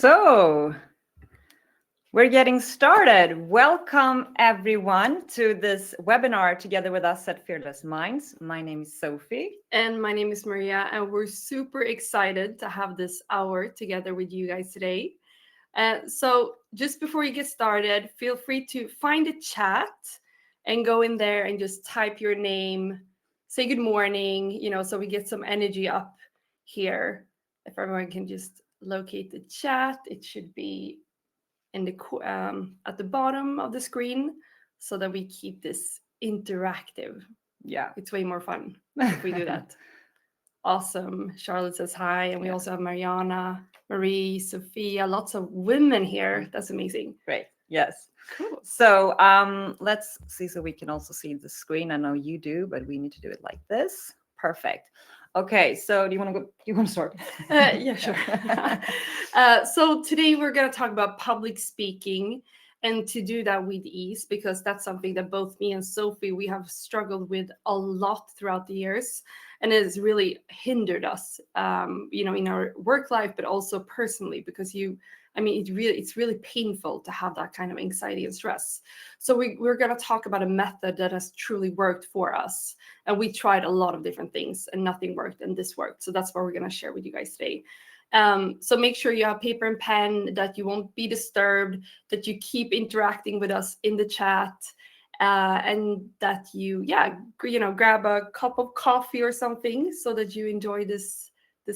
So, we're getting started. Welcome everyone to this webinar together with us at Fearless Minds. My name is Sophie. And my name is Maria, and we're super excited to have this hour together with you guys today. So just before you get started, feel free to find a chat and go in there and just type your name, say good morning, so we get some energy up here. If everyone can just locate the chat, it should be in the at the bottom of the screen so that we keep this interactive. Yeah. It's way more fun if we do that. Awesome. Charlotte says hi. And we also have Mariana, Marie, Sophia, lots of women here. That's amazing. Great. Yes. Cool. So let's see so we can also see the screen. I know you do, but we need to do it like this. Perfect. Okay, so do you want to go? You want to start? Yeah, sure. So today we're going to talk about public speaking, and to do that with ease, because that's something that both me and Sophie, we have struggled with a lot throughout the years, and it has really hindered us, in our work life, but also personally, because it's really painful to have that kind of anxiety and stress. So we're going to talk about a method that has truly worked for us. And we tried a lot of different things and nothing worked, and this worked. So that's what we're going to share with you guys today. So make sure you have paper and pen, that you won't be disturbed, that you keep interacting with us in the chat, and that you grab a cup of coffee or something so that you enjoy this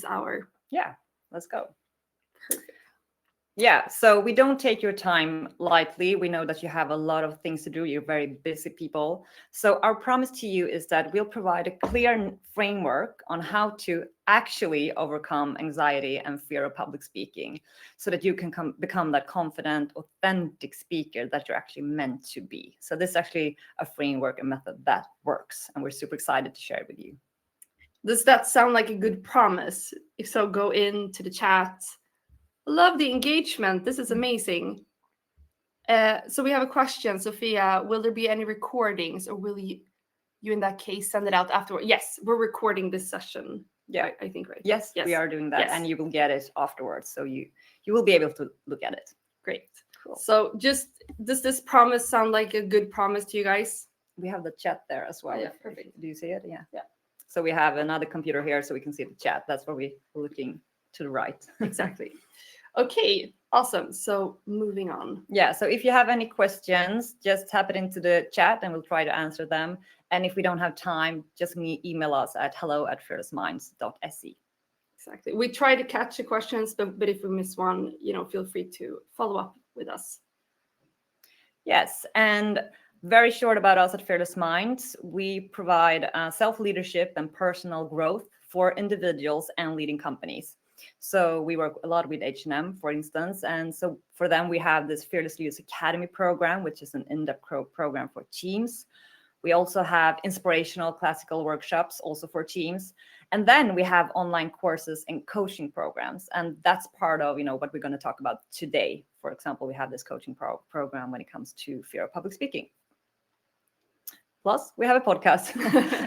hour. Yeah, let's go. Perfect. Yeah, so we don't take your time lightly. We know that you have a lot of things to do. You're very busy people. So our promise to you is that we'll provide a clear framework on how to actually overcome anxiety and fear of public speaking, so that you can become that confident, authentic speaker that you're actually meant to be. So this is actually a framework, a method that works, and we're super excited to share it with you. Does that sound like a good promise? If so, go into the chat. Love the engagement. This is amazing. So we have a question, Sophia. Will there be any recordings, or will you in that case send it out afterward? Yes, we're recording this session. Yeah, I think, right? Yes, we are doing that, and you will get it afterwards. So you will be able to look at it. Great. Cool. So does this promise sound like a good promise to you guys? We have the chat there as well. Yeah, perfect. Do you see it? Yeah. Yeah. So we have another computer here so we can see the chat. That's where we're looking to the right. Exactly. Okay, awesome. So moving on. Yeah, so if you have any questions, just type it into the chat and we'll try to answer them. And if we don't have time, just email us at hello@fearlessminds.se. Exactly. We try to catch the questions, but if we miss one, feel free to follow up with us. Yes, and very short about us at Fearless Minds. We provide self-leadership and personal growth for individuals and leading companies. So we work a lot with H&M, for instance. And so for them, we have this Fearless Leaders Academy program, which is an in-depth program for teams. We also have inspirational classical workshops also for teams. And then we have online courses and coaching programs. And that's part of, what we're going to talk about today. For example, we have this coaching program when it comes to fear of public speaking. Plus, we have a podcast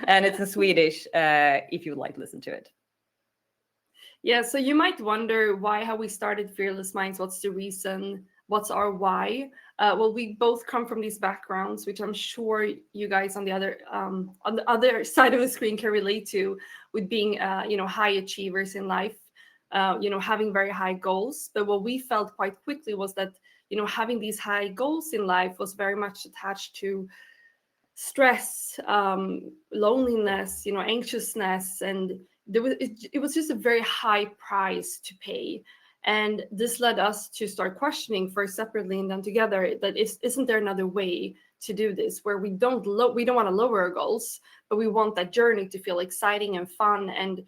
and it's in Swedish if you would like to listen to it. Yeah, so you might wonder, why have we started Fearless Minds? What's the reason? What's our why? Well, we both come from these backgrounds, which I'm sure you guys on the other side of the screen can relate to, with being high achievers in life, having very high goals. But what we felt quite quickly was that having these high goals in life was very much attached to stress, loneliness, anxiousness, and it was just a very high price to pay. And this led us to start questioning, first separately and then together, that isn't there another way to do this, where we don't want to lower our goals, but we want that journey to feel exciting and fun and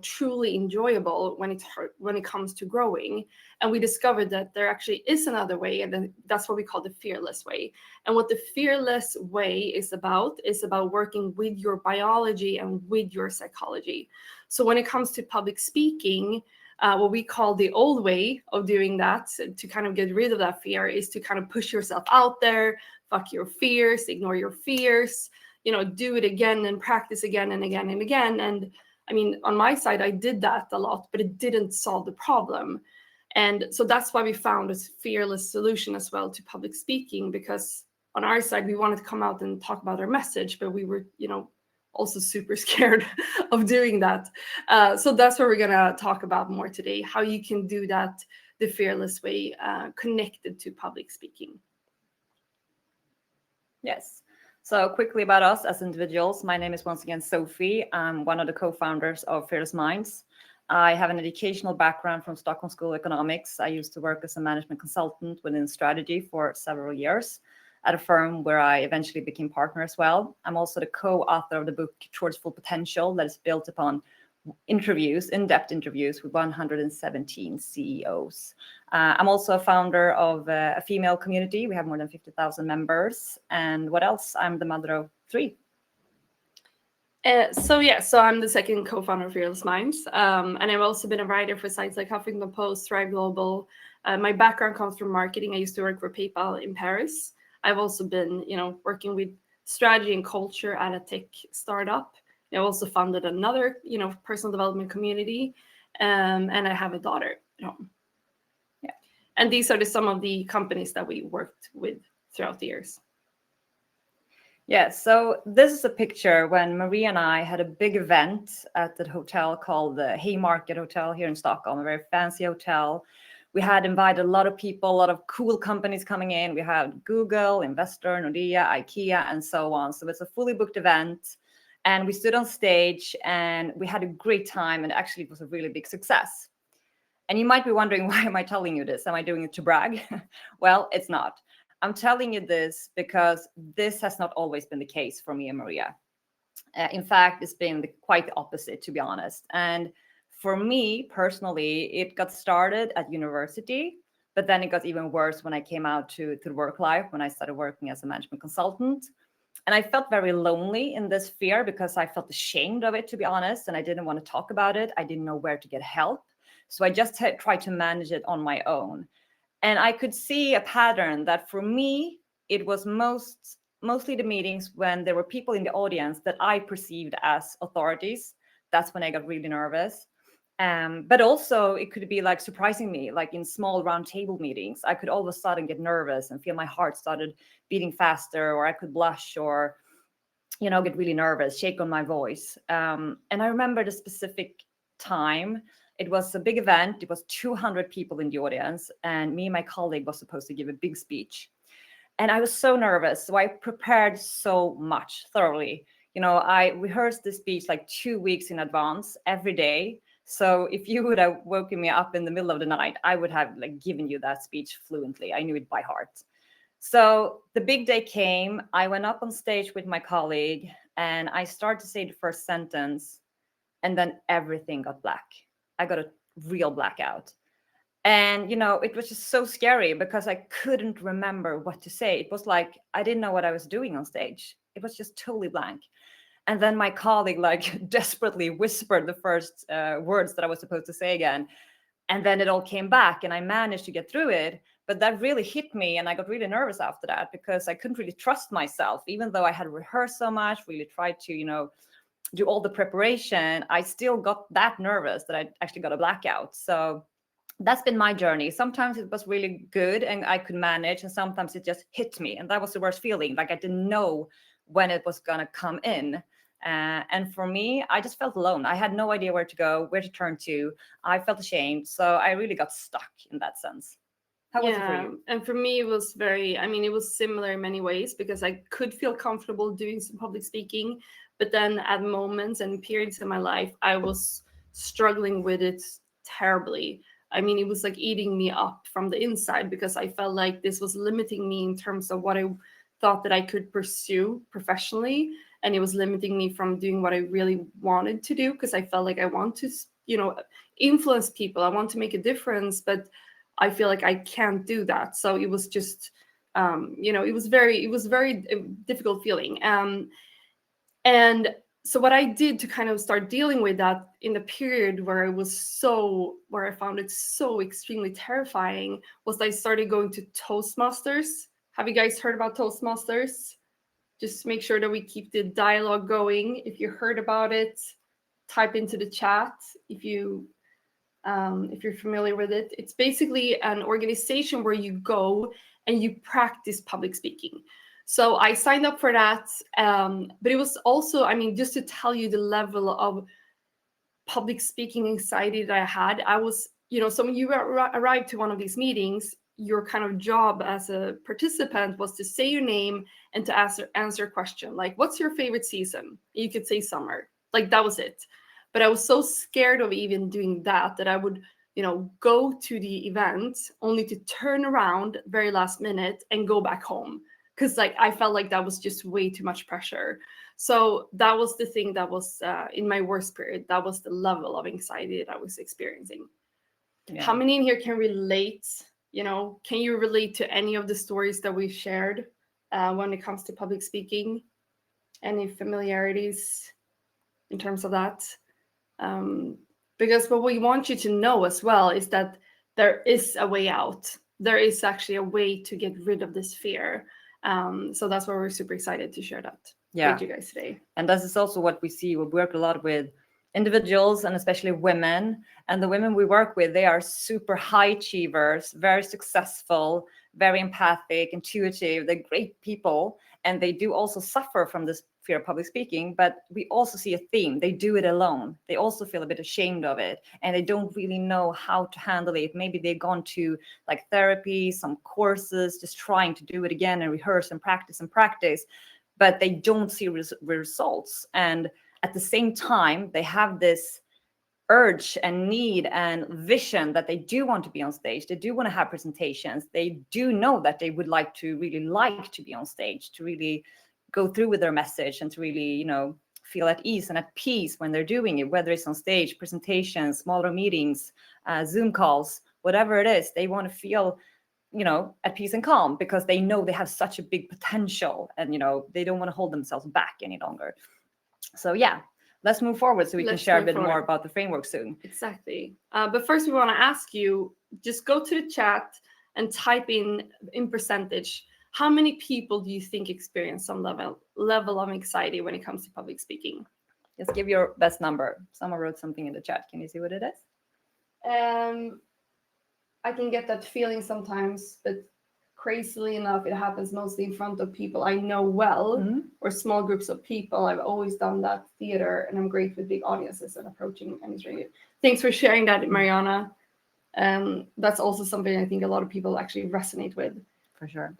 truly enjoyable when it comes to growing. And we discovered that there actually is another way, and then that's what we call the fearless way. And what the fearless way is about working with your biology and with your psychology. So when it comes to public speaking, what we call the old way of doing that, to kind of get rid of that fear, is to kind of push yourself out there, fuck your fears, ignore your fears, do it again and practice again and again and again. And I mean, on my side, I did that a lot, but it didn't solve the problem. And so that's why we found this fearless solution as well to public speaking, because on our side, we wanted to come out and talk about our message, but we were, also super scared of doing that. So that's what we're going to talk about more today, how you can do that the fearless way, connected to public speaking. Yes. So quickly about us as individuals. My name is once again Sophie. I'm one of the co-founders of Fearless Minds. I have an educational background from Stockholm School of Economics. I used to work as a management consultant within strategy for several years at a firm where I eventually became partner as well. I'm also the co-author of the book Towards Full Potential that is built upon in-depth interviews with 117 CEOs. I'm also a founder of a female community. We have more than 50,000 members. And what else? I'm the mother of 3. So I'm the second co-founder of Fearless Minds, and I've also been a writer for sites like Huffington Post, Thrive Global. My background comes from marketing. I used to work for PayPal in Paris. I've also been, working with strategy and culture at a tech startup. I also funded another, personal development community, and I have a daughter at home. Yeah, and these are some of the companies that we worked with throughout the years. Yeah, so this is a picture when Marie and I had a big event at the hotel called the Haymarket Hotel here in Stockholm, a very fancy hotel. We had invited a lot of people, a lot of cool companies coming in. We had Google, Investor, Nordea, IKEA, and so on. So it's a fully booked event. And we stood on stage and we had a great time. And actually, it was a really big success. And you might be wondering, why am I telling you this? Am I doing it to brag? Well, it's not. I'm telling you this because this has not always been the case for me and Maria. In fact, it's been quite the opposite, to be honest. And for me personally, it got started at university, but then it got even worse when I came out to the work life, when I started working as a management consultant. And I felt very lonely in this fear because I felt ashamed of it, to be honest, and I didn't want to talk about it. I didn't know where to get help. So I just tried to manage it on my own. And I could see a pattern that for me, it was mostly the meetings when there were people in the audience that I perceived as authorities. That's when I got really nervous. But also it could be like surprising me, like in small round table meetings, I could all of a sudden get nervous and feel my heart started beating faster, or I could blush or, get really nervous, shake on my voice. And I remember the specific time. It was a big event. It was 200 people in the audience, and me and my colleague was supposed to give a big speech. And I was so nervous. So I prepared so much thoroughly. I rehearsed the speech like 2 weeks in advance every day. So if you would have woken me up in the middle of the night, I would have given you that speech fluently. I knew it by heart. So the big day came. I went up on stage with my colleague and I started to say the first sentence, and then everything got black. I got a real blackout. And, it was just so scary because I couldn't remember what to say. It was like I didn't know what I was doing on stage. It was just totally blank. And then my colleague desperately whispered the first words that I was supposed to say again. And then it all came back and I managed to get through it. But that really hit me. And I got really nervous after that because I couldn't really trust myself, even though I had rehearsed so much, really tried to, do all the preparation. I still got that nervous that I actually got a blackout. So that's been my journey. Sometimes it was really good and I could manage, and sometimes it just hit me. And that was the worst feeling. Like I didn't know when it was going to come in. And for me, I just felt alone. I had no idea where to go, where to turn to. I felt ashamed. So I really got stuck in that sense. How was it for you? And for me, it was it was similar in many ways because I could feel comfortable doing some public speaking. But then at moments and periods in my life, I was struggling with it terribly. It was like eating me up from the inside because I felt like this was limiting me in terms of what I thought that I could pursue professionally. And it was limiting me from doing what I really wanted to do because I felt like I want to, influence people. I want to make a difference, but I feel like I can't do that. So it was just, it was very difficult feeling. And so what I did to kind of start dealing with that in the period where I found it so extremely terrifying was I started going to Toastmasters. Have you guys heard about Toastmasters? Just make sure that we keep the dialogue going. If you heard about it, type into the chat. if you're familiar with it. It's basically an organization where you go and you practice public speaking. So I signed up for that, but it was also, I mean, just to tell you the level of public speaking anxiety that I had. I was, so when you arrive to one of these meetings, your kind of job as a participant was to say your name and to answer a question like, what's your favorite season? You could say summer. Like, that was it. But I was so scared of even doing that I would, go to the event only to turn around very last minute and go back home. Because like I felt like that was just way too much pressure. So that was the thing that was in my worst period. That was the level of anxiety that I was experiencing. Yeah. How many in here can relate? Can you relate to any of the stories that we've shared when it comes to public speaking? Any familiarities in terms of that? Because what we want you to know as well is that there is a way out. There is actually a way to get rid of this fear. So that's why we're super excited to share that with you guys today. And this is also what we see. We work a lot with individuals and especially women. And the women we work with, they are super high achievers, very successful, very empathic, intuitive. They're great people. And they do also suffer from this fear of public speaking. But we also see a theme. They do it alone. They also feel a bit ashamed of it. And they don't really know how to handle it. Maybe they've gone to like therapy, some courses, just trying to do it again and rehearse and practice. But they don't see results. And at the same time, they have this urge and need and vision that they do want to be on stage. They do want to have presentations. They do know that they would really like to be on stage, to really go through with their message and to really, feel at ease and at peace when they're doing it, whether it's on stage, presentations, smaller meetings, Zoom calls, whatever it is. They want to feel at peace and calm because they know they have such a big potential and, they don't want to hold themselves back any longer. So yeah, let's move forward so we can share a bit more about the framework soon. Exactly. But first we want to ask you, just go to the chat and type in percentage. How many people do you think experience some level of anxiety when it comes to public speaking? Just give your best number. Someone wrote something in the chat. Can you see what it is? I can get that feeling sometimes, but crazily enough, it happens mostly in front of people I know well, or small groups of people. I've always done that theater, and I'm great with big audiences and approaching any. Thanks for sharing that, Mariana. That's also something I think a lot of people actually resonate with. For sure.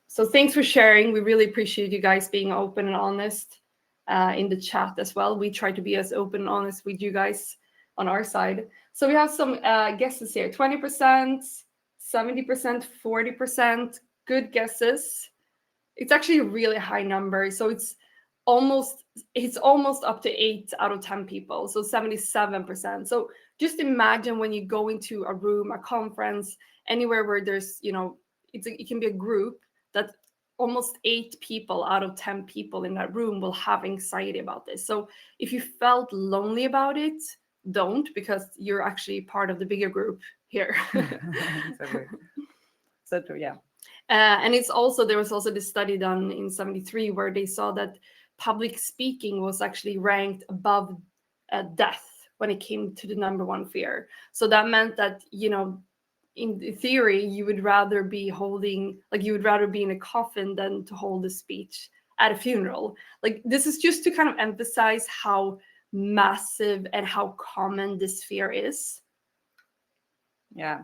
So thanks for sharing. We really appreciate you guys being open and honest in the chat as well. We try to be as open and honest with you guys on our side. So we have some guesses here: 20%, 70%, 40%. Good guesses. It's actually a really high number. So it's almost up to 8 out of 10 people. So 77%. So just imagine when you go into a room, a conference, anywhere where there's, it can be a group, that almost 8 people out of 10 people in that room will have anxiety about this. So if you felt lonely about it, don't, because you're actually part of the bigger group here. So true, yeah. And there was also this study done in 1973 where they saw that public speaking was actually ranked above death when it came to the number one fear. So that meant that, in theory, you would rather be in a coffin than to hold a speech at a funeral. Like, this is just to kind of emphasize how massive and how common this fear is. Yeah.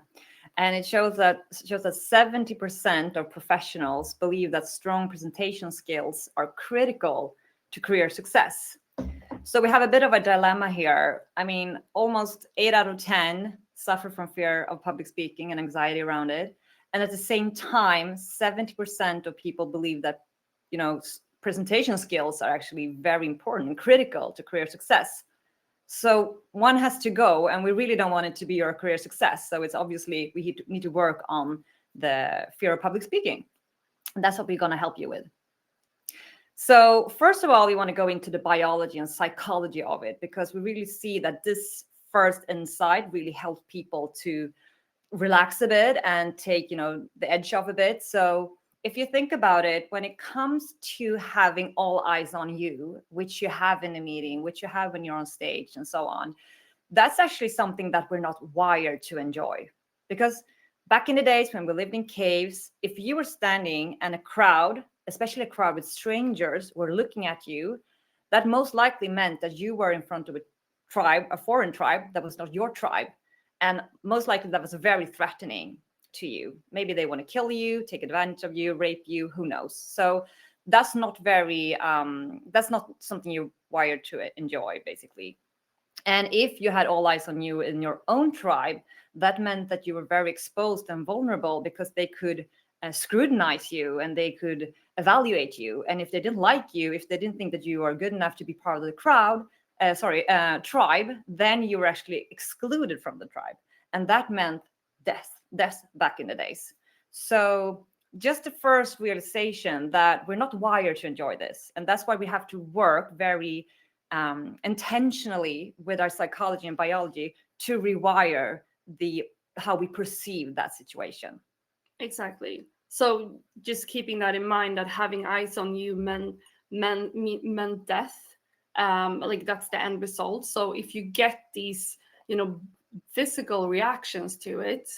And it shows that 70% of professionals believe that strong presentation skills are critical to career success. So we have a bit of a dilemma here. I mean, almost 8 out of 10 suffer from fear of public speaking and anxiety around it. And at the same time, 70% of people believe that, presentation skills are actually very important and critical to career success. So one has to go, and we really don't want it to be your career success. So it's obviously we need to work on the fear of public speaking. And that's what we're going to help you with. So first of all, we want to go into the biology and psychology of it, because we really see that this first insight really helps people to relax a bit and take, the edge off a bit. So if you think about it, when it comes to having all eyes on you, which you have in a meeting, which you have when you're on stage and so on, that's actually something that we're not wired to enjoy. Because back in the days when we lived in caves, if you were standing and a crowd, especially a crowd with strangers, were looking at you, that most likely meant that you were in front of a tribe, a foreign tribe that was not your tribe. And most likely that was very threatening to you. Maybe they want to kill you, take advantage of you, rape you, who knows. So that's not that's not something you're wired to enjoy, basically. And if you had all eyes on you in your own tribe, that meant that you were very exposed and vulnerable, because they could scrutinize you and they could evaluate you. And if they didn't like you, if they didn't think that you are good enough to be part of the tribe, then you were actually excluded from the tribe. And that meant death back in the days. So just the first realization that we're not wired to enjoy this. And that's why we have to work very intentionally with our psychology and biology to rewire how we perceive that situation. Exactly. So just keeping that in mind, that having eyes on you meant death. Like that's the end result. So if you get these, physical reactions to it,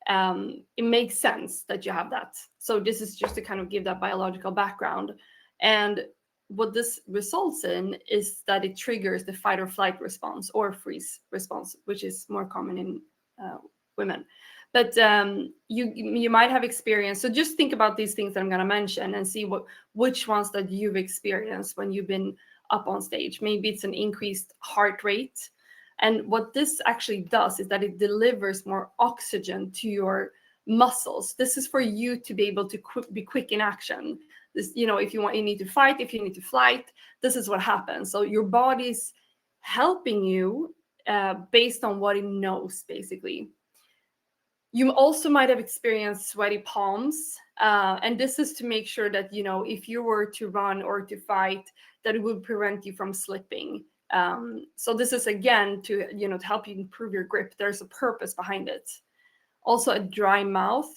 it makes sense that you have that. So this is just to kind of give that biological background. And what this results in is that it triggers the fight or flight response or freeze response, which is more common in women. But you might have experienced. So just think about these things that I'm going to mention and see which ones that you've experienced when you've been up on stage. Maybe it's an increased heart rate. And what this actually does is that it delivers more oxygen to your muscles. This is for you to be able to be quick in action. This, if you need to fight, if you need to flight, this is what happens. So your body's helping you based on what it knows, basically. You also might have experienced sweaty palms. And this is to make sure that, if you were to run or to fight, that it would prevent you from slipping. So this is, again, to help you improve your grip. There's a purpose behind it. Also a dry mouth.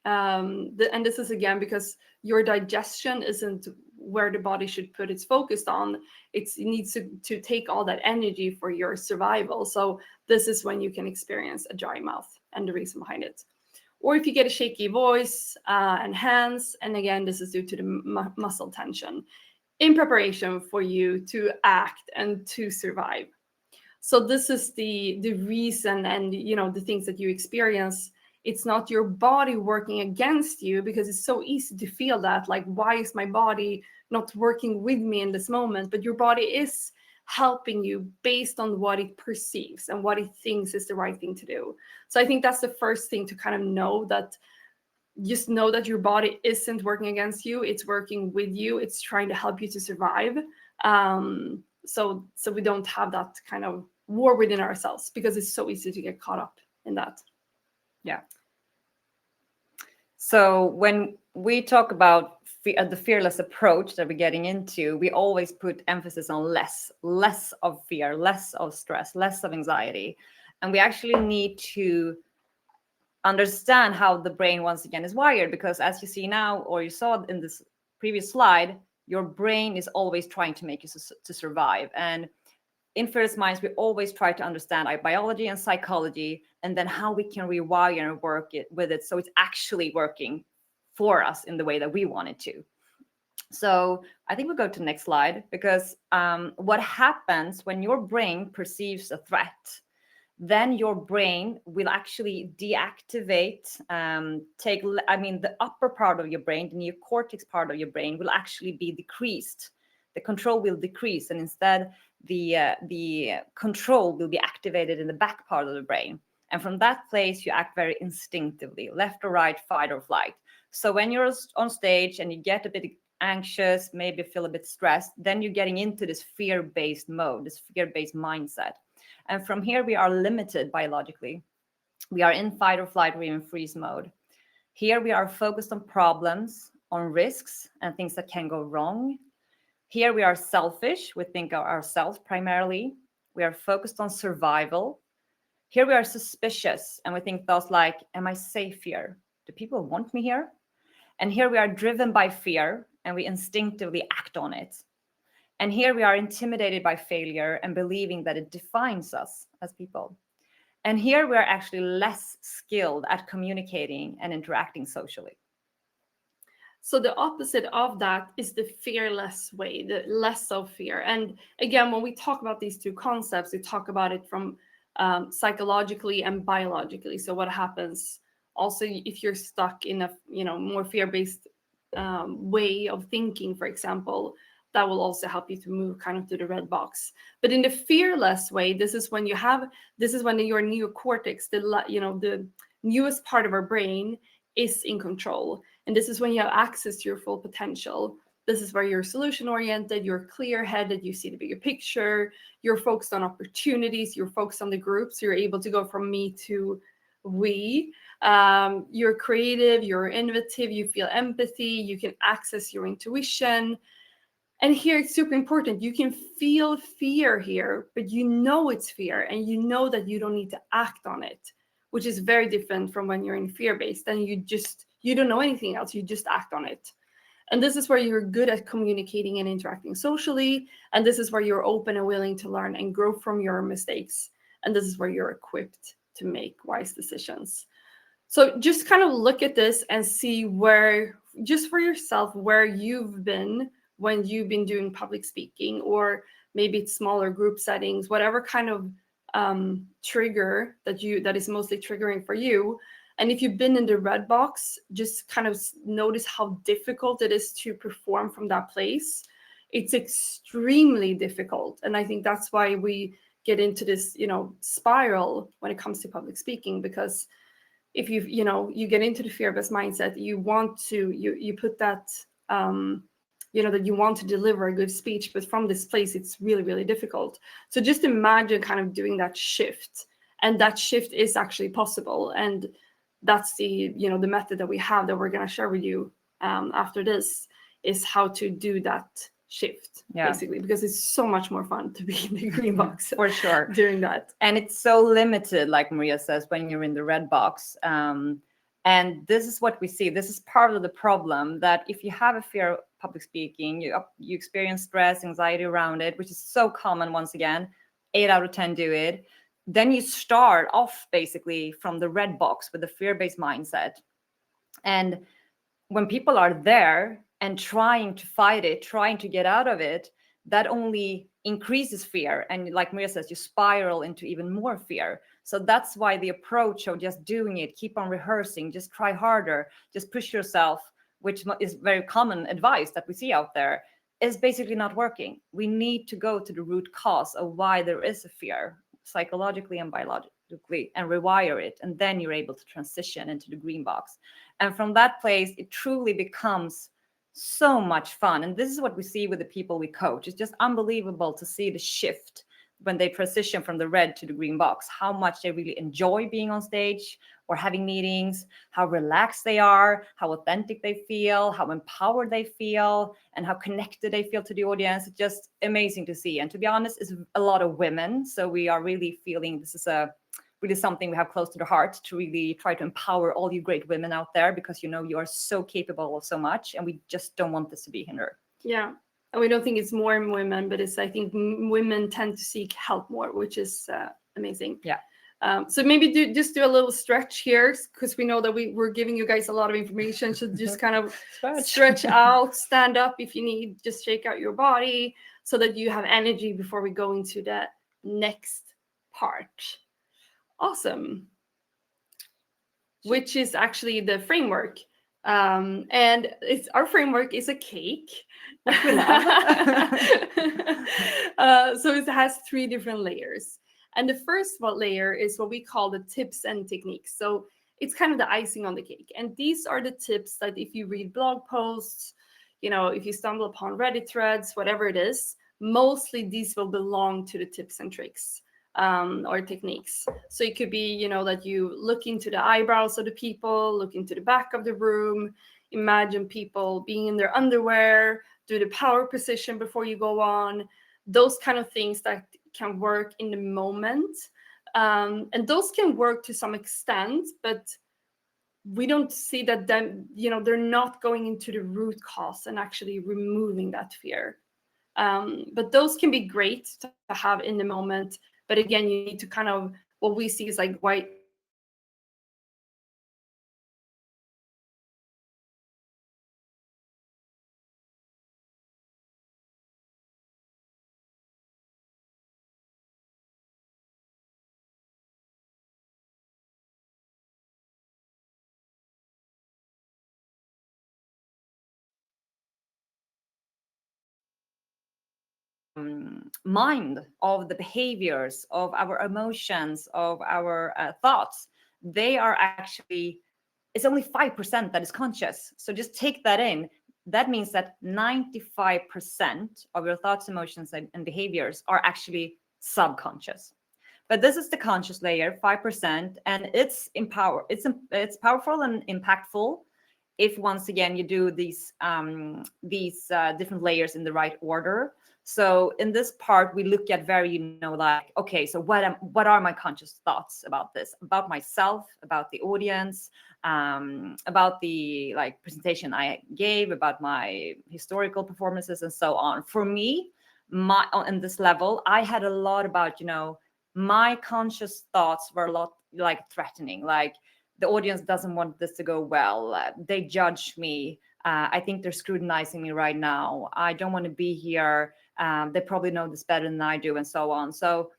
And this is, again, because your digestion isn't where the body should put its focus on. It needs to take all that energy for your survival. So this is when you can experience a dry mouth and the reason behind it. Or if you get a shaky voice and hands, and again, this is due to the muscle tension in preparation for you to act and to survive. So this is the reason, and the things that you experience. It's not your body working against you, because it's so easy to feel that, like, why is my body not working with me in this moment? But your body is helping you based on what it perceives and what it thinks is the right thing to do. So I think that's the first thing to kind of know, that just know that your body isn't working against you. It's working with you. It's trying to help you to survive. So we don't have that kind of war within ourselves, because it's so easy to get caught up in that. Yeah. So when we talk about the fearless approach that we're getting into, we always put emphasis on less of fear, less of stress, less of anxiety. And we actually need to understand how the brain, once again, is wired, because as you see now, or you saw in this previous slide, your brain is always trying to make you to survive. And in Fearless Minds, we always try to understand our biology and psychology, and then how we can rewire and work with it so it's actually working for us in the way that we want it to. So I think we'll go to the next slide, because what happens when your brain perceives a threat, then your brain will actually deactivate, the upper part of your brain, the neocortex part of your brain, will actually be decreased. The control will decrease, and instead the control will be activated in the back part of the brain. And from that place, you act very instinctively, left or right, fight or flight. So when you're on stage and you get a bit anxious, maybe feel a bit stressed, then you're getting into this fear-based mode, this fear-based mindset. And from here, we are limited biologically. We are in fight or flight or even freeze mode. Here we are focused on problems, on risks, and things that can go wrong. Here we are selfish. We think of ourselves primarily. We are focused on survival. Here we are suspicious, and we think thoughts like, am I safe here? Do people want me here? And here we are driven by fear, and we instinctively act on it. And here we are intimidated by failure and believing that it defines us as people. And here we are actually less skilled at communicating and interacting socially. So the opposite of that is the fearless way, the less of fear. And again, when we talk about these two concepts, we talk about it from psychologically and biologically. So what happens also if you're stuck in a more fear-based way of thinking, for example, that will also help you to move kind of to the red box. But in the fearless way, this is when your neocortex, the newest part of our brain, is in control. And this is when you have access to your full potential. This is where you're solution oriented, you're clear headed, you see the bigger picture, you're focused on opportunities, you're focused on the group. So you're able to go from me to we. You're creative, you're innovative, you feel empathy, you can access your intuition. And here it's super important. You can feel fear here, but you know it's fear and you know that you don't need to act on it, which is very different from when you're in fear-based and you don't know anything else, you just act on it. And this is where you're good at communicating and interacting socially. And this is where you're open and willing to learn and grow from your mistakes. And this is where you're equipped to make wise decisions. So just kind of look at this and see where, just for yourself, where you've been when you've been doing public speaking, or maybe it's smaller group settings, whatever kind of trigger that is mostly triggering for you. And if you've been in the red box, just kind of notice how difficult it is to perform from that place. It's extremely difficult. And I think that's why we get into this, spiral when it comes to public speaking, because if you get into the fear-based mindset, you put that, that you want to deliver a good speech, but from this place, it's really, really difficult. So just imagine kind of doing that shift, and that shift is actually possible. And that's the method that we have that we're going to share with you after this, is how to do that shift, basically, because it's so much more fun to be in the green box for sure doing that. And it's so limited, like Maria says, when you're in the red box. And this is what we see. This is part of the problem, that if you have a fear of public speaking, you experience stress, anxiety around it, which is so common. Once again, 8 out of 10 do it. Then you start off basically from the red box with a fear-based mindset. And when people are there and trying to fight it, trying to get out of it, that only increases fear. And like Maria says, you spiral into even more fear. So that's why the approach of just doing it, keep on rehearsing, just try harder, just push yourself, which is very common advice that we see out there, is basically not working. We need to go to the root cause of why there is a fear, psychologically and biologically, and rewire it. And then you're able to transition into the green box. And from that place, it truly becomes so much fun. And this is what we see with the people we coach. It's just unbelievable to see the shift when they transition from the red to the green box, how much they really enjoy being on stage or having meetings, how relaxed they are, how authentic they feel, how empowered they feel, and how connected they feel to the audience. It's just amazing to see. And to be honest, it's a lot of women. So we are really feeling this is really something we have close to the heart, to really try to empower all you great women out there, because you are so capable of so much, and we just don't want this to be hindered. Yeah. And we don't think it's more in women, but I think women tend to seek help more, which is amazing. Yeah. So maybe do a little stretch here, because we know that we're giving you guys a lot of information. So just kind of stretch out, stand up if you need, just shake out your body so that you have energy before we go into the next part. Awesome. Which is actually the framework. And our framework is a cake. So it has 3 different layers. And the first layer is what we call the tips and techniques. So it's kind of the icing on the cake. And these are the tips that if you read blog posts, if you stumble upon Reddit threads, whatever it is, mostly these will belong to the tips and tricks or techniques. So it could be, that you look into the eyebrows of the people, look into the back of the room, imagine people being in their underwear, do the power position before you go on, those kind of things that can work in the moment. And those can work to some extent, but we don't see that then, they're not going into the root cause and actually removing that fear. But those can be great to have in the moment. But again, you need to kind of, what we see is like why mind of the behaviors, of our emotions, of our thoughts, they are actually, it's only 5% that is conscious. So just take that in. That means that 95% of your thoughts, emotions, and behaviors are actually subconscious. But this is the conscious layer, 5%, and it's powerful and impactful if, once again, you do these different layers in the right order. So in this part, we look at very, like, okay, so what are my conscious thoughts about this, about myself, about the audience, about the like presentation I gave, about my historical performances, and so on. For me, on this level, I had a lot about, my conscious thoughts were a lot like threatening, like the audience doesn't want this to go well. They judge me. I think they're scrutinizing me right now. I don't want to be here. They probably know this better than I do, and so on. So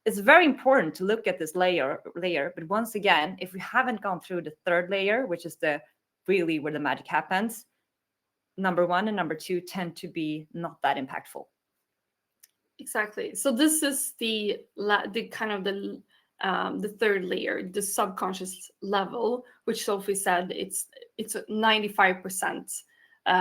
it's very important to look at this layer. But once again, if we haven't gone through the third layer, which is the really where the magic happens, number 1 and number 2 tend to be not that impactful. Exactly. So this is the kind of the third layer, the subconscious level, which Sophie said it's 95%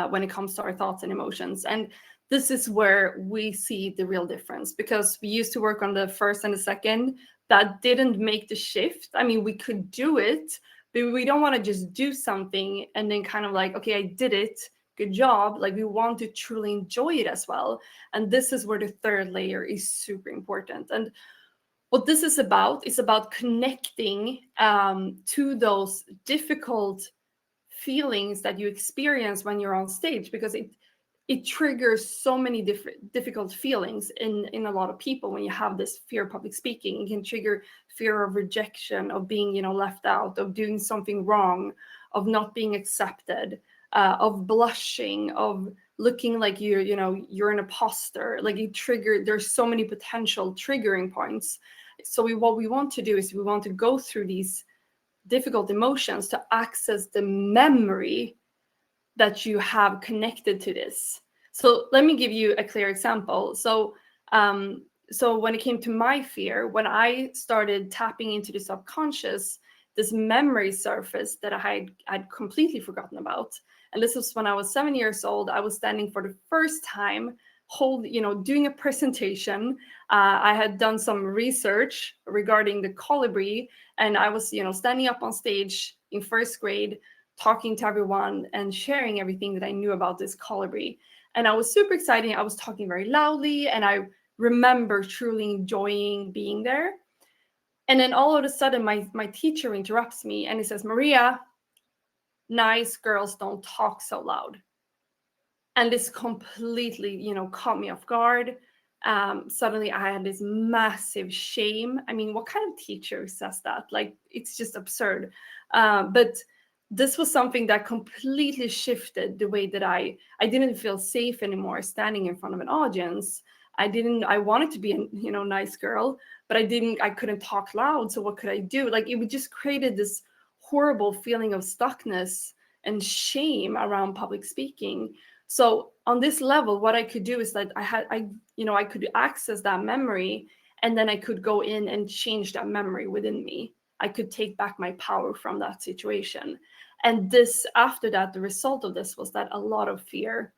when it comes to our thoughts and emotions. And this is where we see the real difference, because we used to work on the first and the second. That didn't make the shift. I mean, we could do it, but we don't want to just do something and then kind of like, okay, I did it, good job. Like, we want to truly enjoy it as well. And this is where the third layer is super important. And what this is about connecting to those difficult feelings that you experience when you're on stage, because it triggers so many difficult feelings in a lot of people. When you have this fear of public speaking, it can trigger fear of rejection, of being left out, of doing something wrong, of not being accepted, of blushing, of looking like you're an imposter. Like, there's so many potential triggering points. So what we want to do is we want to go through these difficult emotions to access the memory that you have connected to this. So let me give you a clear example. So when it came to my fear, when I started tapping into the subconscious, this memory surfaced that I'd completely forgotten about. And this was when I was 7 years old. I was standing for the first time, doing a presentation. I had done some research regarding the colibri, and I was, standing up on stage in first grade, talking to everyone and sharing everything that I knew about this colibri. And I was super excited. I was talking very loudly, and I remember truly enjoying being there. And then all of a sudden, my teacher interrupts me and he says, "Maria, nice girls don't talk so loud." And this completely, caught me off guard. Suddenly I had this massive shame. I mean, what kind of teacher says that? Like, it's just absurd. But this was something that completely shifted the way that I didn't feel safe anymore standing in front of an audience. I wanted to be a nice girl, but I couldn't talk loud. So what could I do? Like, it just created this horrible feeling of stuckness and shame around public speaking. So on this level, what I could do is that I could access that memory, and then I could go in and change that memory within me. I could take back my power from that situation. And after that, the result of this was that a lot of fear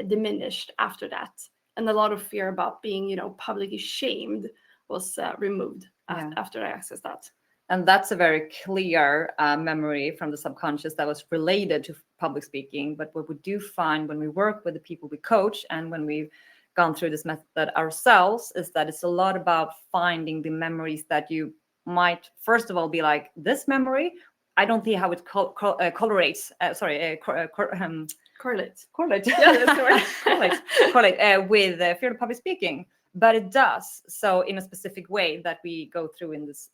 diminished after that. And a lot of fear about being, publicly shamed was removed after I accessed that. And that's a very clear memory from the subconscious that was related to public speaking. But what we do find when we work with the people we coach, and when we've gone through this method ourselves, is that it's a lot about finding the memories that you might, first of all, be like, this memory, I don't see how it correlates. Correlate. Correlate. Yeah, that's the word. correlate with fear of public speaking, but it does so in a specific way that we go through in this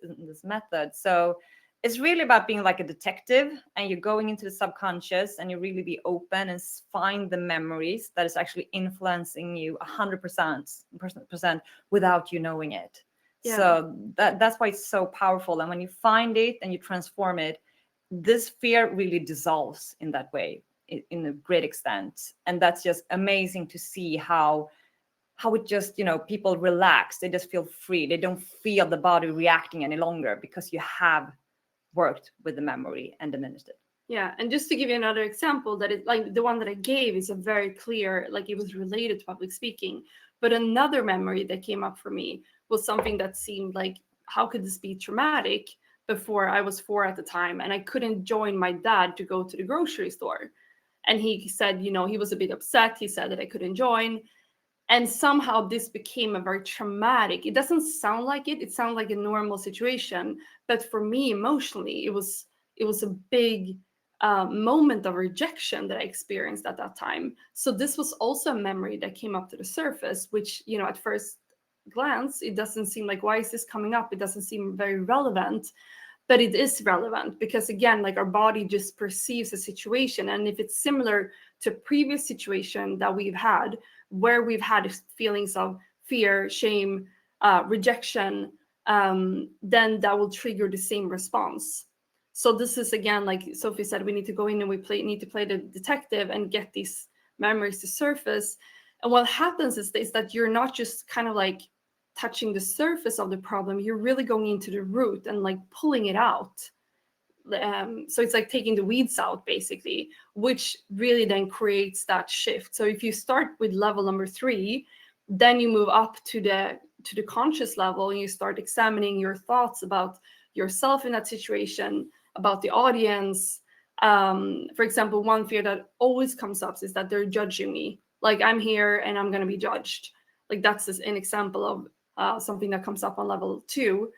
method. So it's really about being like a detective, and you're going into the subconscious, and you really be open and find the memories that is actually influencing you 100% without you knowing it. Yeah. So that's why it's so powerful. And when you find it and you transform it, this fear really dissolves in that way, in a great extent. And that's just amazing to see how it just, people relax. They just feel free. They don't feel the body reacting any longer because you have worked with the memory and diminished it. Yeah, and just to give you another example, that it, like the one that I gave, is a very clear, like it was related to public speaking. But another memory that came up for me was something that seemed like, how could this be traumatic? Before, I was 4 at the time, and I couldn't join my dad to go to the grocery store. And he said, he was a bit upset. He said that I couldn't join. And somehow this became a very traumatic. It doesn't sound like it. It sounds like a normal situation. But for me, emotionally, it was a big moment of rejection that I experienced at that time. So this was also a memory that came up to the surface, which, at first glance, it doesn't seem like, why is this coming up? It doesn't seem very relevant. But it is relevant because, again, like our body just perceives a situation. And if it's similar to previous situation that we've had, where we've had feelings of fear, shame, rejection, then that will trigger the same response. So this is, again, like Sophie said, we need to go in and need to play the detective and get these memories to surface. And what happens is that you're not just kind of like touching the surface of the problem, you're really going into the root and like pulling it out. So it's like taking the weeds out, basically, which really then creates that shift. So if you start with level number 3, then you move up to the conscious level, and you start examining your thoughts about yourself in that situation, about the audience. For example, one fear that always comes up is that they're judging me. Like, I'm here and I'm going to be judged. Like, that's an example of something that comes up on level 2.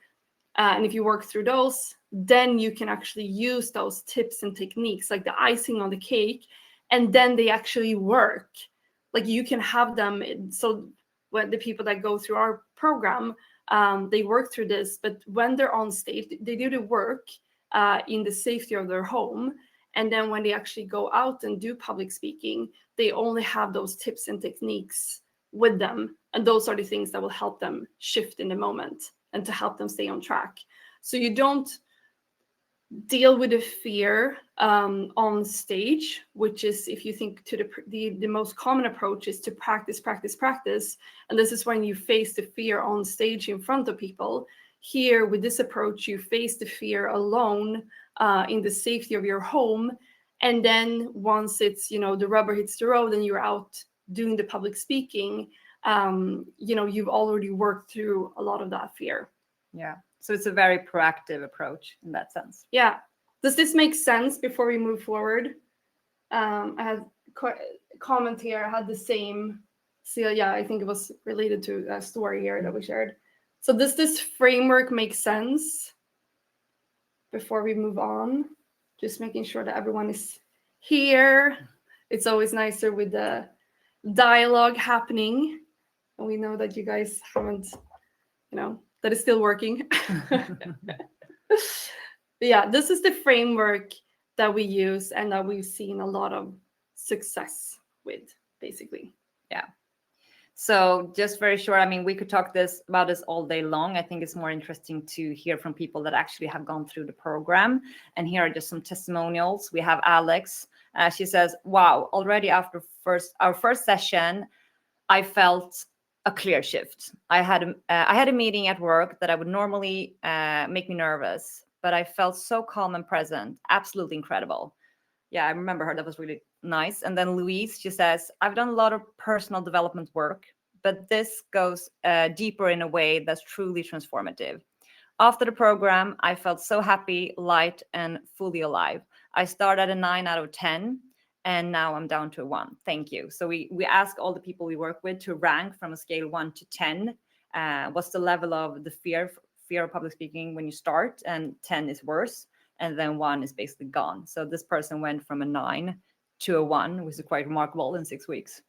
And if you work through those, then you can actually use those tips and techniques, like the icing on the cake, and then they actually work. Like, you can have them. So when the people that go through our program, they work through this, but when they're on stage, they do the work in the safety of their home. And then when they actually go out and do public speaking, they only have those tips and techniques with them. And those are the things that will help them shift in the moment and to help them stay on track. So you don't deal with the fear on stage, which is, if you think to the most common approach is to practice. And this is when you face the fear on stage in front of people. Here, with this approach, you face the fear alone in the safety of your home. And then once it's, the rubber hits the road and you're out doing the public speaking, you've already worked through a lot of that fear. Yeah. So it's a very proactive approach in that sense. Yeah. Does this make sense before we move forward? I had a comment here. I had the same. So yeah, I think it was related to a story here that we shared. So does this framework make sense before we move on? Just making sure that everyone is here. It's always nicer with the dialogue happening. And we know that you guys haven't, that is still working. Yeah, this is the framework that we use and that we've seen a lot of success with, basically. Yeah. So just very short, we could talk about this all day long. I think it's more interesting to hear from people that actually have gone through the program. And here are just some testimonials. We have Alex. She says, wow, already after our first session, I felt a clear shift. I had a meeting at work that I would normally make me nervous, but I felt so calm and present. Absolutely incredible. Yeah, I remember her. That was really nice. And then Louise, she says, I've done a lot of personal development work, but this goes deeper in a way that's truly transformative. After the program, I felt so happy, light, and fully alive. I started at a 9 out of 10, and now I'm down to a 1. Thank you. So we ask all the people we work with to rank from a scale 1 to 10. What's the level of the fear of public speaking when you start? And 10 is worse. and then 1 is basically gone. So this person went from a 9 to a 1, which is quite remarkable in 6 weeks.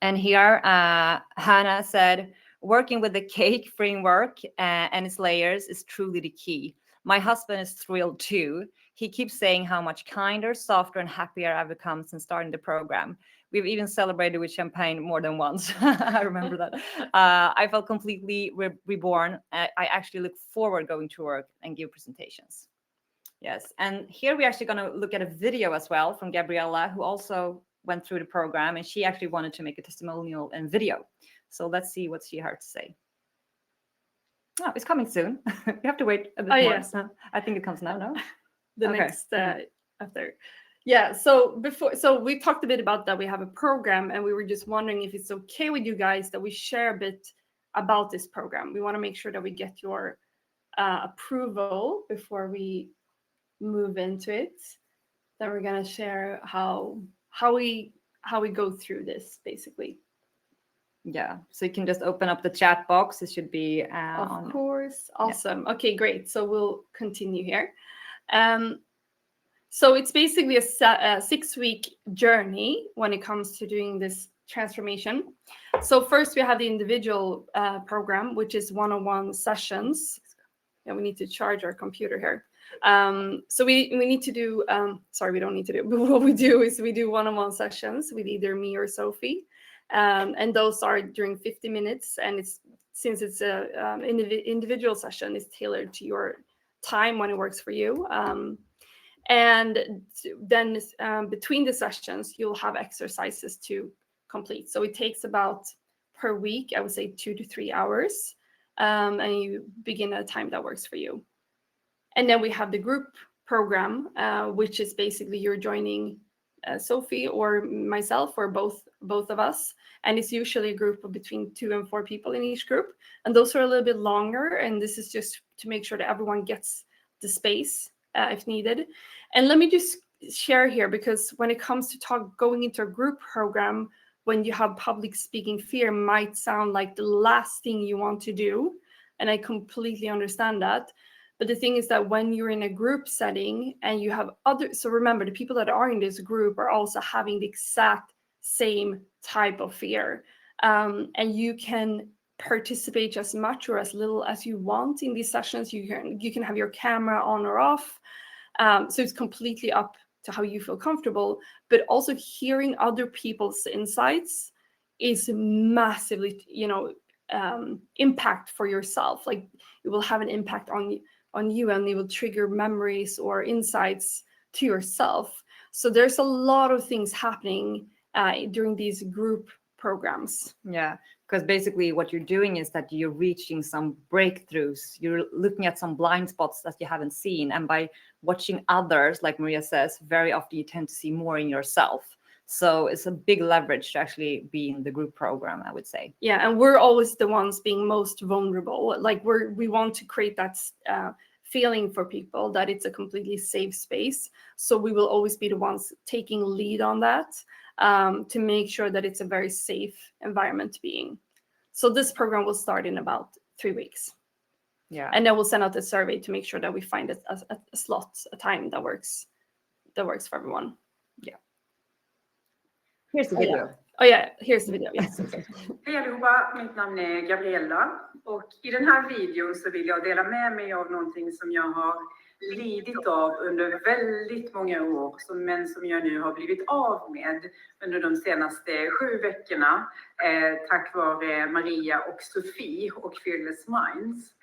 And here, Hannah said, working with the cake framework and its layers is truly the key. My husband is thrilled too. He keeps saying how much kinder, softer, and happier I've become since starting the program. We've even celebrated with champagne more than once. I remember that. I felt completely reborn. I actually look forward going to work and give presentations. Yes, and here we're actually going to look at a video as well from Gabriella, who also went through the program, and she actually wanted to make a testimonial and video. So let's see what she had to say. Oh, it's coming soon. You have to wait a bit more. Yes. I think it comes now, no? Next after. Yeah, so we talked a bit about that we have a program, and we were just wondering if it's okay with you guys that we share a bit about this program. We want to make sure that we get your approval before we move into it. Then we're going to share how we go through this, basically. Yeah, so you can just open up the chat box. It should be of course. Awesome. Yeah. Okay, great. So we'll continue here. So it's basically a 6-week journey when it comes to doing this transformation. So first we have the individual program, which is one-on-one sessions. Yeah, we need to charge our computer here. So we need to do, sorry, we don't need to do, but what we do is we do one-on-one sessions with either me or Sophie. And those are during 50 minutes. And since it's an individual session, it's tailored to your time when it works for you. And then between the sessions, you'll have exercises to complete. So it takes about per week, I would say 2 to 3 hours. And you begin at a time that works for you. And then we have the group program, which is basically you're joining Sophie or myself or both of us. And it's usually a group of between 2 and 4 people in each group. And those are a little bit longer. And this is just to make sure that everyone gets the space if needed. And let me just share here, because when it comes to going into a group program, when you have public speaking fear, might sound like the last thing you want to do. And I completely understand that. But the thing is that when you're in a group setting and you have so remember, the people that are in this group are also having the exact same type of fear. And you can participate as much or as little as you want in these sessions. You can have your camera on or off. So it's completely up to how you feel comfortable. But also hearing other people's insights is massively, impact for yourself. Like it will have an impact on you, and it will trigger memories or insights to yourself. So there's a lot of things happening during these group programs. Yeah, because basically what you're doing is that you're reaching some breakthroughs. You're looking at some blind spots that you haven't seen. And by watching others, like Maria says, very often you tend to see more in yourself. So it's a big leverage to actually be in the group program, I would say. Yeah, and we're always the ones being most vulnerable. Like we want to create that feeling for people that it's a completely safe space. So we will always be the ones taking lead on that to make sure that it's a very safe environment to be in. So this program will start in about 3 weeks. Yeah, and then we'll send out a survey to make sure that we find a slot, a time that works for everyone. Yeah. Here's the video. Oh yeah, here's the video. Yes. Hej allihopa, mitt namn är Gabriella och i den här videon så vill jag dela med mig av någonting som jag har lidit av under väldigt många år, men som jag nu har blivit av med under de senaste 7 veckorna tack vare Maria och Sofie och Fearless Minds.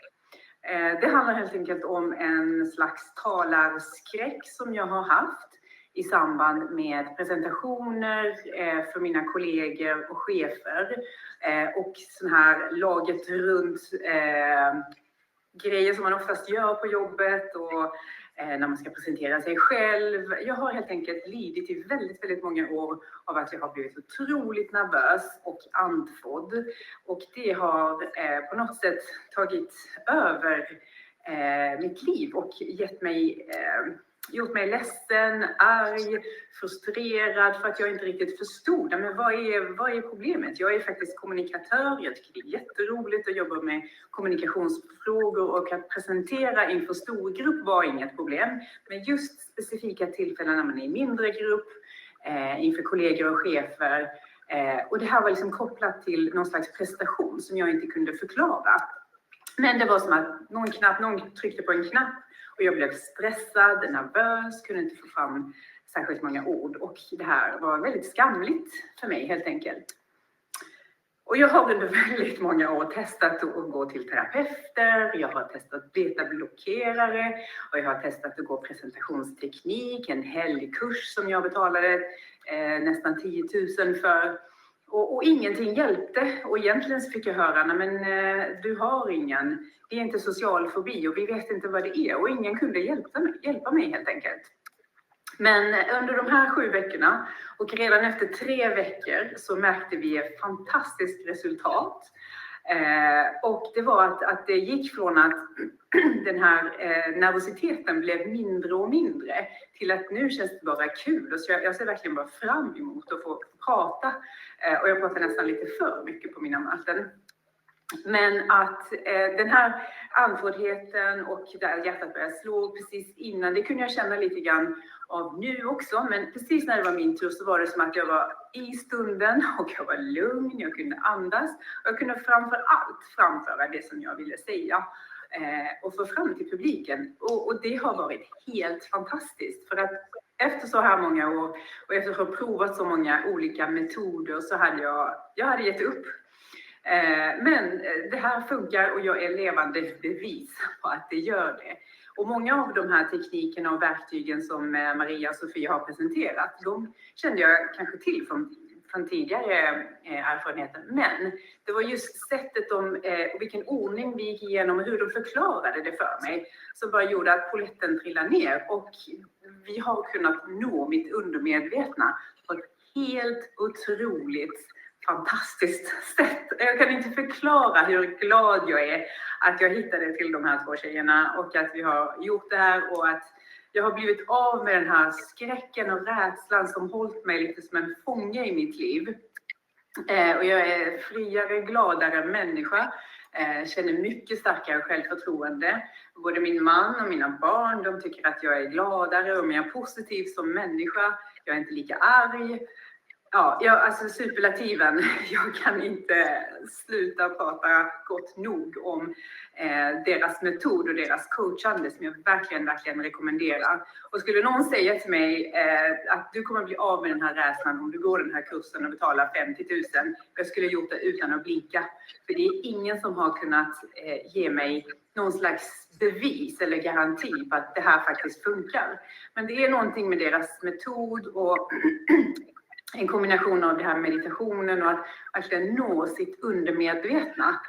Det handlar helt enkelt om en slags talarskräck som jag har haft i samband med presentationer för mina kollegor och chefer och sån här laget runt grejer som man oftast gör på jobbet och när man ska presentera sig själv. Jag har helt enkelt lidit i väldigt, väldigt många år av att jag har blivit otroligt nervös och andfådd. Och det har på något sätt tagit över mitt liv och gett mig gjort mig ledsen, arg, frustrerad för att jag inte riktigt förstod. Men vad är problemet? Jag är faktiskt kommunikatör. Jag tycker det är jätteroligt att jobba med kommunikationsfrågor och att presentera inför stor grupp var inget problem. Men just specifika tillfällen när man är i mindre grupp, inför kollegor och chefer. Och det här var liksom kopplat till någon slags prestation som jag inte kunde förklara. Men det var som att någon tryckte på en knapp och jag blev stressad, nervös, kunde inte få fram särskilt många ord. Och det här var väldigt skamligt för mig helt enkelt. Och jag har under väldigt många år testat att gå till terapeuter, jag har testat betablockerare och jag har testat att gå presentationsteknik, en helgkurs som jag betalade nästan 10 000 för. Och ingenting hjälpte. Och egentligen så fick jag höra, nej men du har ingen, det är inte social fobi och vi vet inte vad det är. Och ingen kunde hjälpa mig helt enkelt. Men under de här 7 veckorna och redan efter 3 veckor så märkte vi ett fantastiskt resultat. Och det var att det gick från att den här nervositeten blev mindre och mindre till att nu känns det bara kul. Och så jag ser verkligen bara fram emot att få prata. Och jag pratar nästan lite för mycket på mina möten. Men att den här andfåddheten och där hjärtat började slå precis innan, det kunde jag känna lite grann av nu också. Men precis när det var min tur så var det som att jag var i stunden och jag var lugn, jag kunde andas. Och jag kunde framför allt framföra det som jag ville säga och få fram till publiken. Och det har varit helt fantastiskt. För att efter så här många år och efter att ha provat så många olika metoder så hade jag hade gett upp. Men det här funkar och jag är levande bevis på att det gör det. Och många av de här teknikerna och verktygen som Maria och Sofia har presenterat, de kände jag kanske till från tidigare erfarenheter. Men det var just sättet och vilken ordning vi gick igenom och hur de förklarade det för mig som bara gjorde att polletten trillade ner. Och vi har kunnat nå mitt undermedvetna på ett helt otroligt fantastiskt sätt. Jag kan inte förklara hur glad jag är att jag hittade till de här 2 tjejerna och att vi har gjort det här och att jag har blivit av med den här skräcken och rädslan som hållit mig lite som en fånge i mitt liv. Och jag är friare, gladare människa. Känner mycket starkare självförtroende. Både min man och mina barn, de tycker att jag är gladare och mer positiv som människa. Jag är inte lika arg. Ja, alltså superlativen. Jag kan inte sluta prata gott nog om deras metod och deras coachande som jag verkligen rekommenderar. Och skulle någon säga till mig att du kommer bli av med den här rädslan om du går den här kursen och betalar 50 000. Jag skulle gjort det utan att blinka. För det är ingen som har kunnat ge mig någon slags bevis eller garanti på att det här faktiskt funkar. Men det är någonting med deras metod och en kombination av det här meditationen och att verkligen nå sitt undermedvetna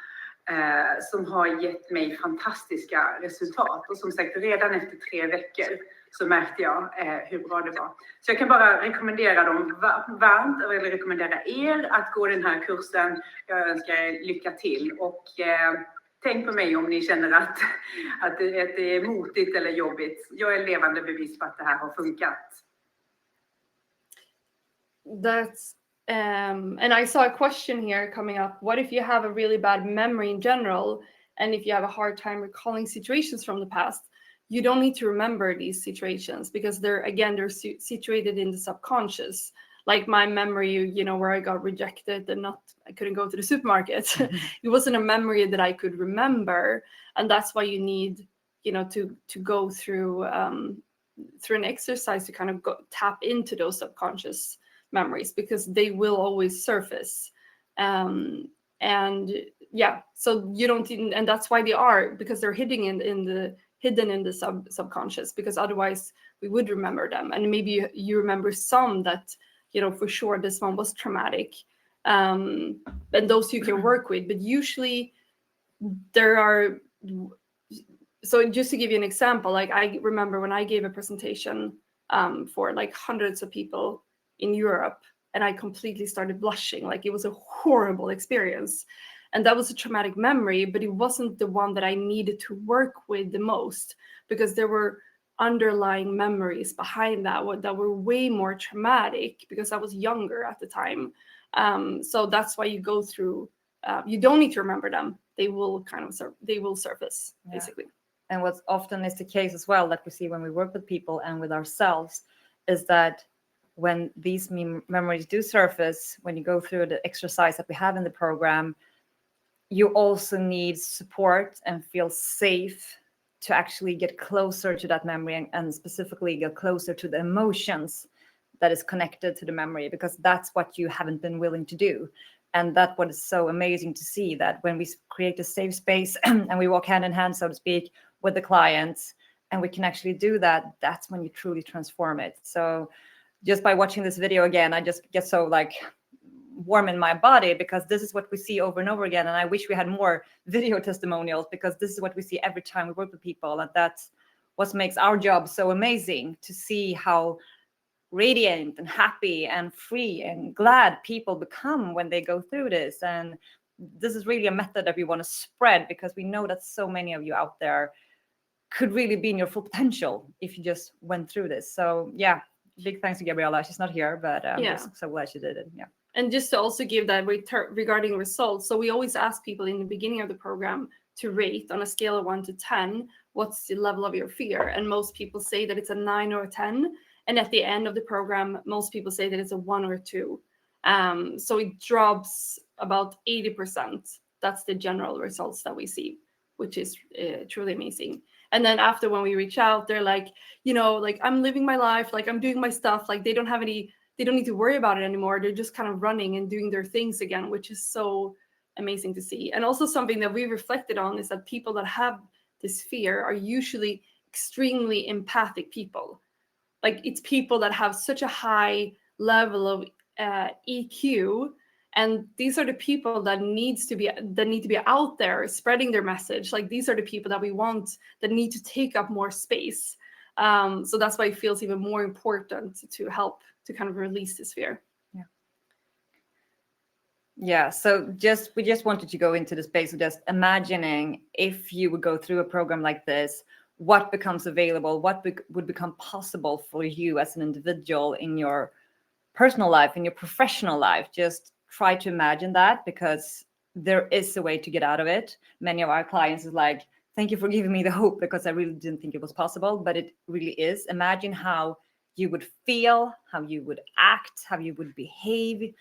som har gett mig fantastiska resultat. Och som sagt, redan efter 3 veckor så märkte jag hur bra det var. Så jag kan bara rekommendera dem varmt, eller rekommendera er att gå den här kursen. Jag önskar er lycka till och tänk på mig om ni känner att det är motigt eller jobbigt. Jag är levande bevis på att det här har funkat. That's and I saw a question here coming up. What if you have a really bad memory in general, and if you have a hard time recalling situations from the past? You don't need to remember these situations because they're situated in the subconscious. Like my memory, where I got rejected and I couldn't go to the supermarket. It wasn't a memory that I could remember, and that's why you need, to go through an exercise to kind of tap into those subconscious memories because they will always surface. And yeah, so you don't, and that's why they are, because they're hidden in the subconscious, because otherwise we would remember them. And maybe you remember some that, for sure this one was traumatic, and those you can work with. But usually there are, so just to give you an example, like I remember when I gave a presentation for like hundreds of people in Europe, and I completely started blushing. Like it was a horrible experience. And that was a traumatic memory, but it wasn't the one that I needed to work with the most, because there were underlying memories behind that were way more traumatic because I was younger at the time. So that's why you go through. You don't need to remember them; they will they will surface basically. And what's often is the case as well that we see when we work with people and with ourselves is that when these memories do surface, when you go through the exercise that we have in the program, you also need support and feel safe to actually get closer to that memory and specifically get closer to the emotions that is connected to the memory, because that's what you haven't been willing to do. And that's what is so amazing to see, that when we create a safe space and we walk hand in hand, so to speak, with the clients, and we can actually do that, that's when you truly transform it. So just by watching this video again, I just get so like warm in my body, because this is what we see over and over again. And I wish we had more video testimonials, because this is what we see every time we work with people. And that's what makes our job so amazing, to see how radiant and happy and free and glad people become when they go through this. And this is really a method that we want to spread, because we know that so many of you out there could really be in your full potential if you just went through this. So yeah, big thanks to Gabriella. She's not here, but I'm just so glad she did it. Yeah. And just to also give that regarding results, so we always ask people in the beginning of the program to rate on a scale of 1 to 10, what's the level of your fear? And most people say that it's a 9 or a 10. And at the end of the program, most people say that it's a 1 or a 2. So it drops about 80%. That's the general results that we see, which is truly amazing. And then after, when we reach out, they're like, like, I'm living my life, like I'm doing my stuff, like they don't need to worry about it anymore. They're just kind of running and doing their things again, which is so amazing to see. And also something that we reflected on is that people that have this fear are usually extremely empathic people. Like, it's people that have such a high level of EQ, and these are the people that need to be out there spreading their message. Like, these are the people that we want, that need to take up more space. So that's why it feels even more important to help to kind of release this fear. Yeah. So we just wanted to go into the space of just imagining, if you would go through a program like this, what becomes available, what would become possible for you as an individual in your personal life, in your professional life. Just try to imagine that, because there is a way to get out of it. Many of our clients is like, thank you for giving me the hope, because I really didn't think it was possible, but it really is. Imagine how you would feel, how you would act, how you would behave,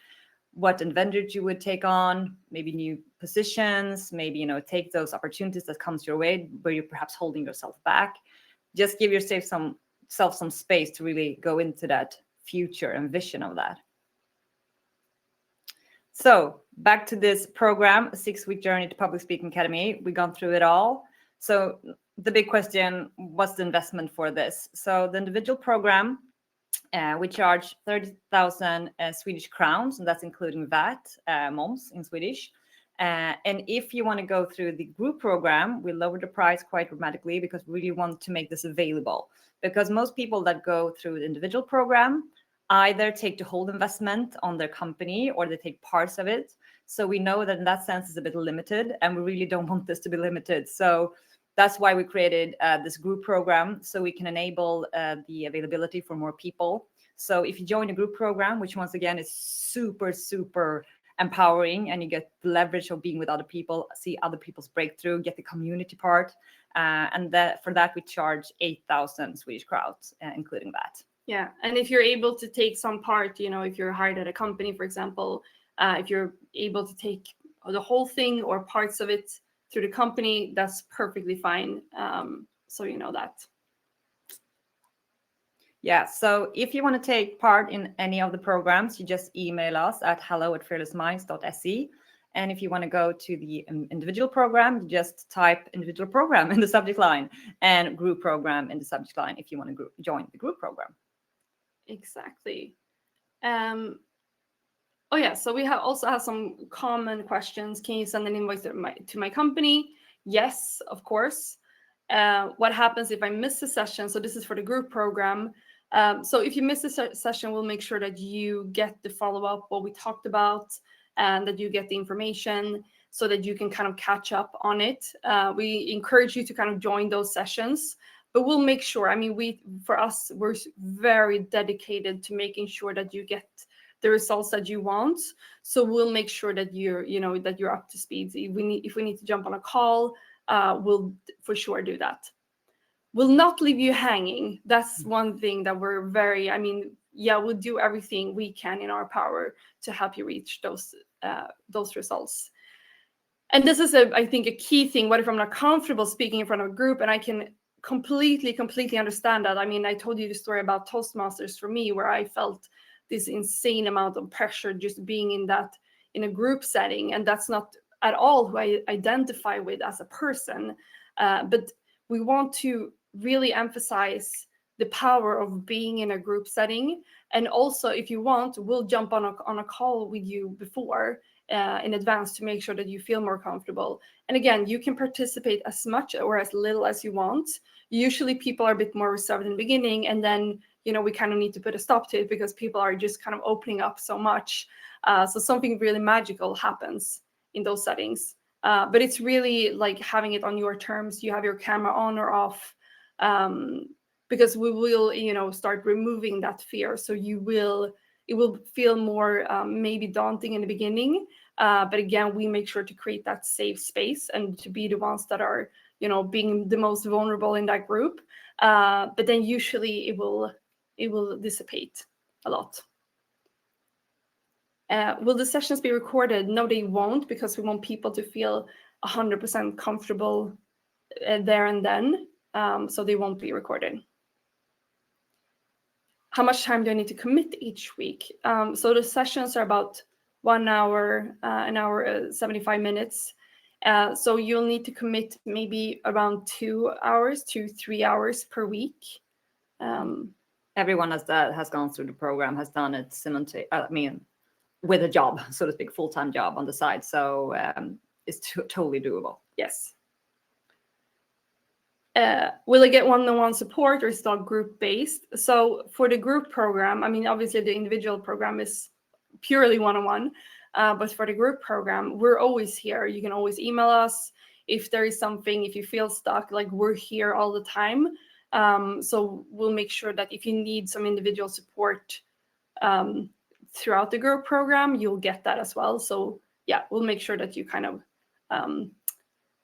what advantage you would take on, maybe new positions, maybe, take those opportunities that comes your way where you're perhaps holding yourself back. Just give yourself some space to really go into that future and vision of that. So back to this program, a 6-week journey to Public Speaking Academy. We've gone through it all. So the big question, what's the investment for this? So the individual program, we charge 30,000 Swedish crowns, and that's including VAT, moms in Swedish. And if you want to go through the group program, we lowered the price quite dramatically, because we really want to make this available. Because most people that go through the individual program either take the whole investment on their company, or they take parts of it. So we know that in that sense it's a bit limited, and we really don't want this to be limited. So that's why we created this group program, so we can enable the availability for more people. So if you join a group program, which once again is super, super empowering, and you get the leverage of being with other people, see other people's breakthrough, get the community part. And for that, we charge 8,000 Swedish crowns, including that. Yeah. And if you're able to take some part, if you're hired at a company, for example, if you're able to take the whole thing or parts of it through the company, that's perfectly fine. So you know that. Yeah, so if you want to take part in any of the programs, you just email us at hello@fearlessminds.se. And if you want to go to the individual program, you just type individual program in the subject line and group program in the subject line if you want to join the group program. Exactly. Oh yeah, so we also have some common questions. Can you send an invoice to my company? Yes, of course. What happens if I miss a session? So this is for the group program. So if you miss a session, we'll make sure that you get the follow-up, what we talked about, and that you get the information so that you can kind of catch up on it. We encourage you to kind of join those sessions, but we'll make sure. I mean, we're very dedicated to making sure that you get the results that you want. So we'll make sure that you're up to speed. If we need to jump on a call, we'll for sure do that. We'll not leave you hanging. That's one thing that we're very, we'll do everything we can in our power to help you reach those results. And this is, I think, a key thing. What if I'm not comfortable speaking in front of a group? And I can completely understand that. I mean, I told you the story about Toastmasters for me, where I felt this insane amount of pressure just being in a group setting. And that's not at all who I identify with as a person. But we want to really emphasize the power of being in a group setting. And also, if you want, we'll jump on a call with you before in advance to make sure that you feel more comfortable. And again, you can participate as much or as little as you want. Usually people are a bit more reserved in the beginning, and then we kind of need to put a stop to it because people are just kind of opening up so much. So something really magical happens in those settings. But it's really like having it on your terms. You have your camera on or off, because we will, start removing that fear. So it will feel more maybe daunting in the beginning. But again, we make sure to create that safe space and to be the ones that are, being the most vulnerable in that group. But then usually it will dissipate a lot. Will the sessions be recorded? No, they won't, because we want people to feel 100% comfortable there and then. So they won't be recorded. How much time do I need to commit each week? So the sessions are about 1 hour, 75 minutes. So you'll need to commit maybe around 2 hours to 3 hours per week. Everyone that has gone through the program has done it with a job, so to speak, full-time job on the side. So it's totally doable. Yes. Will I get one-on-one support, or is it all group-based? So for the group program, obviously the individual program is purely one-on-one, but for the group program, we're always here. You can always email us if there is something, if you feel stuck, like we're here all the time. So we'll make sure that if you need some individual support throughout the group program, you'll get that as well. So yeah, we'll make sure that you kind of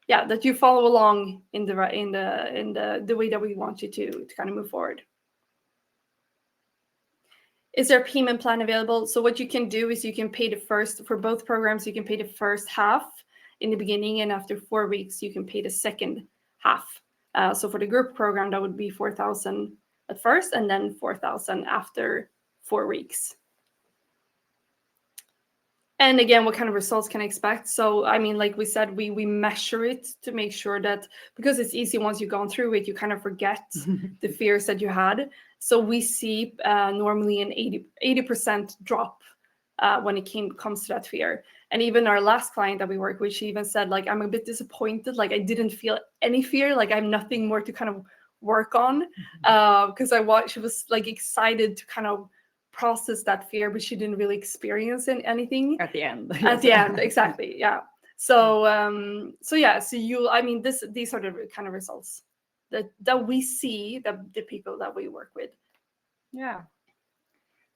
that you follow along in the way that we want you to kind of move forward. Is there a payment plan available? So what you can do is you can pay for both programs, you can pay the first half in the beginning, and after 4 weeks, you can pay the second half. So for the group program, that would be 4,000 at first, and then 4,000 after 4 weeks. And again, what kind of results can I expect? So, like we said, we measure it to make sure that, because it's easy once you've gone through it, you kind of forget the fears that you had. So we see normally an 80% drop when it comes to that fear. And even our last client that we worked with, she even said, like, I'm a bit disappointed. Like, I didn't feel any fear. Like, I have nothing more to kind of work on. Because she was like excited to kind of process that fear, but she didn't really experience anything At the end. At the end, exactly. Yeah. So these are the kind of results that we see, the people that we work with. Yeah.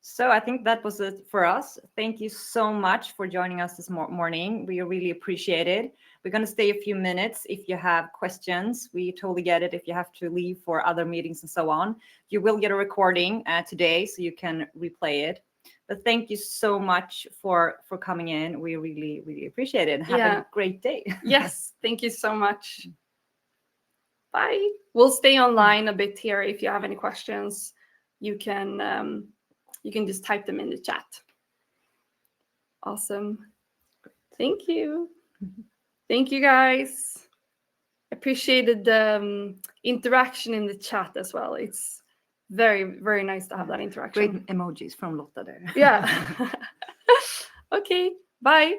So I think that was it for us. Thank you so much for joining us this morning. We really appreciate it. We're going to stay a few minutes if you have questions. We totally get it if you have to leave for other meetings and so on. You will get a recording today, so you can replay it. But thank you so much for coming in. We really, really appreciate it. Have a great day. Yes, thank you so much. Bye. We'll stay online a bit here. If you have any questions, you can just type them in the chat. Awesome. Thank you. Thank you, guys. Appreciated the interaction in the chat as well. It's very, very nice to have that interaction. Great emojis from Lotta there. Yeah. Okay, bye.